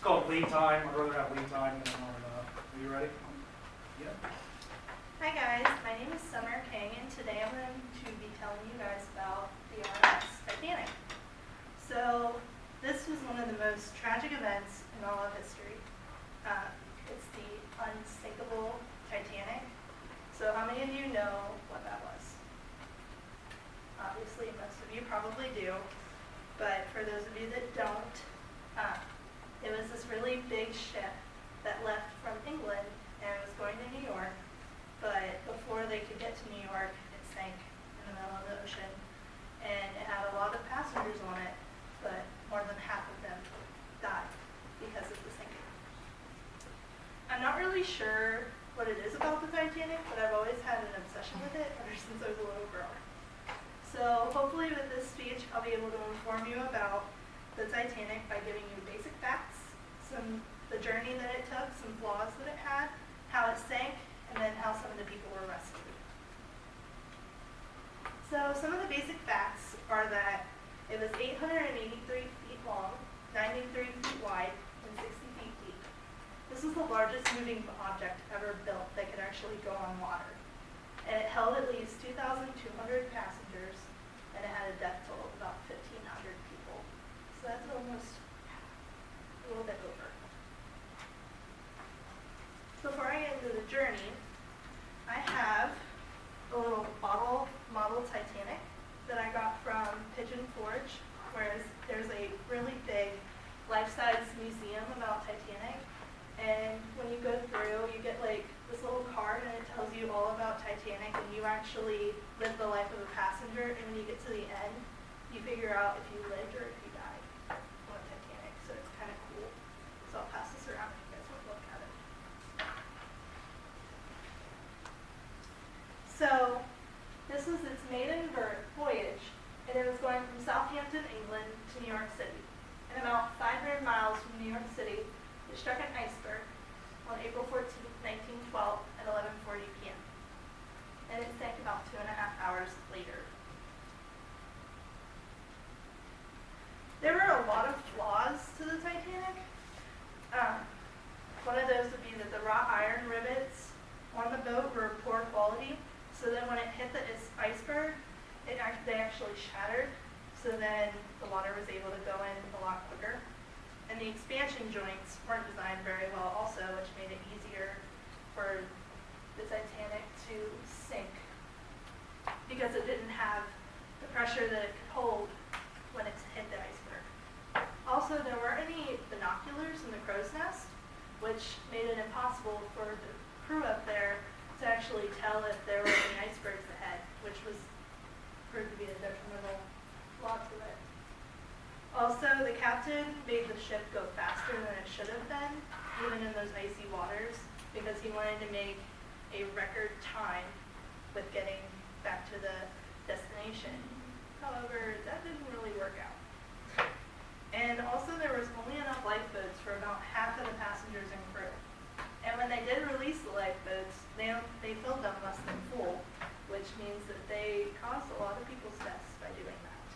called lead time. I'd rather have lead time than are you ready? Yeah. Hi guys, my name is Summer King, and today I'm going to be telling you guys about the RMS Titanic. So this was one of the most tragic events in all of history. It's the unsinkable Titanic. So how many of you know what that was? Obviously most of you probably do, but for those of you that don't, it was this really big ship that left from England and was going to New York. But before they could get to New York, it sank in the middle of the ocean. And it had a lot of passengers on it, but more than half of them died because of the sinking. I'm not really sure what it is about the Titanic, but I've always had an obsession with it ever since I was a little girl. So hopefully with this speech, I'll be able to inform you about the Titanic by giving you basic facts, the journey that it took, some flaws that it had, how it sank, and then how some of the people were rescued. So some of the basic facts are that it was 883 feet long, 93 feet wide, and 60 feet deep. This is the largest moving object ever built that could actually go on water. And it held at least 2,200 passengers, and it had a death toll of about 1,500 people. So that's almost a little bit over. Before I get into the journey, I have a little bottle model Titanic that I got from Pigeon Forge, where there's a really big life-size museum about Titanic. And when you go through, you get like this little card and it tells you all about Titanic, and you actually live the life of a passenger, and when you get to the end, you figure out if you lived or if you died on Titanic. So it's kind of cool. So I'll pass this around if you guys want to look at it. So this was its maiden voyage, and it was going from Southampton, England to New York City. And about 500 miles from New York City, it struck an iceberg on April 14, 1912 at 11:40 p.m. And it sank about 2.5 hours later. There were a lot of flaws to the Titanic. One of those would be that the wrought iron rivets on the boat were poor quality. So then when it hit the iceberg, they actually shattered. So then the water was able to go in a lot quicker. And the expansion joints weren't designed very well also, which made it easier for the Titanic to sink because it didn't have the pressure that it could hold when it hit the iceberg. Also, there weren't any binoculars in the crow's nest, which made it impossible for the crew up there to actually tell if there were any icebergs ahead, which was proved to be a detrimental flaw to it. Also, the captain made the ship go faster than it should have been, even in those icy waters, because he wanted to make a record time with getting back to the destination. However, that didn't really work out. And also, there was only enough lifeboats for about half of the passengers and crew. And when they did release the lifeboats, they filled them less than full, which means that they caused a lot of people's deaths by doing that.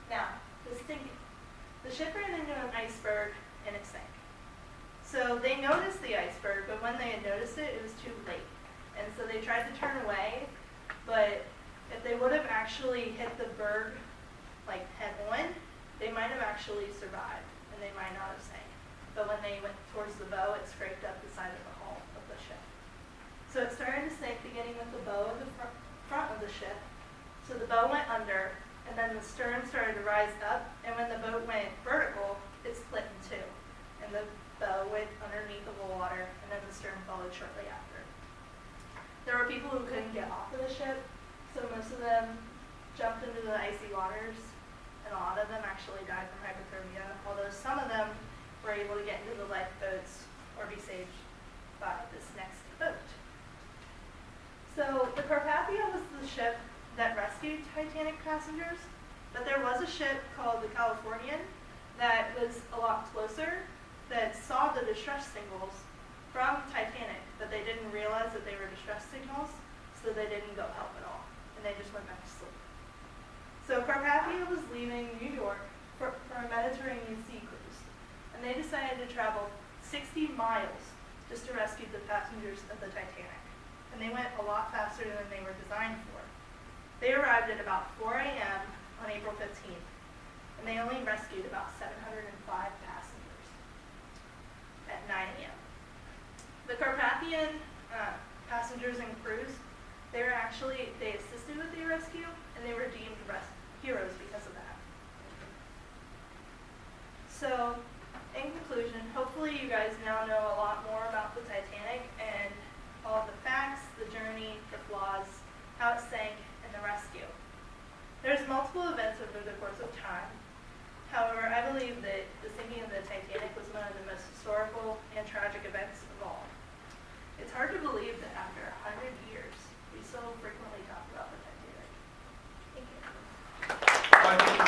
Now, the sinking. The ship ran into an iceberg and it sank. So they noticed the iceberg, but when they had noticed it, it was too late. And so they tried to turn away, but if they would have actually hit the berg like head on, they might have actually survived and they might not have sank. But when they went towards the bow, it scraped up the side of the hull of the ship. So it started to sink, beginning with the bow of the front of the ship. So the bow went under, and then the stern started to rise up, and when the boat went vertical, it split in two. And the bow went underneath the water, and then the stern followed shortly after. There were people who couldn't get off of the ship, so most of them jumped into the icy waters, and a lot of them actually died from hypothermia, although some of them were able to get into the lifeboats or be saved by this next boat. So the Carpathia was the ship that rescued Titanic passengers, but there was a ship called the Californian that was a lot closer that saw the distress signals from Titanic, but they didn't realize that they were distress signals, so they didn't go help at all, and they just went back to sleep. So Carpathia was leaving New York for a Mediterranean sea cruise. had to travel 60 miles just to rescue the passengers of the Titanic. And they went a lot faster than they were designed for. They arrived at about 4 a.m. on April 15th, and they only rescued about 705 passengers at 9 a.m. The Carpathian passengers and crews, they assisted with the rescue, and they were deemed heroes because of that. So, in conclusion, hopefully you guys now know a lot more about the Titanic and all the facts, the journey, the flaws, how it sank, and the rescue. There's multiple events over the course of time. However, I believe that the sinking of the Titanic was one of the most historical and tragic events of all. It's hard to believe that after 100 years, we still frequently talk about the Titanic. Thank you. I think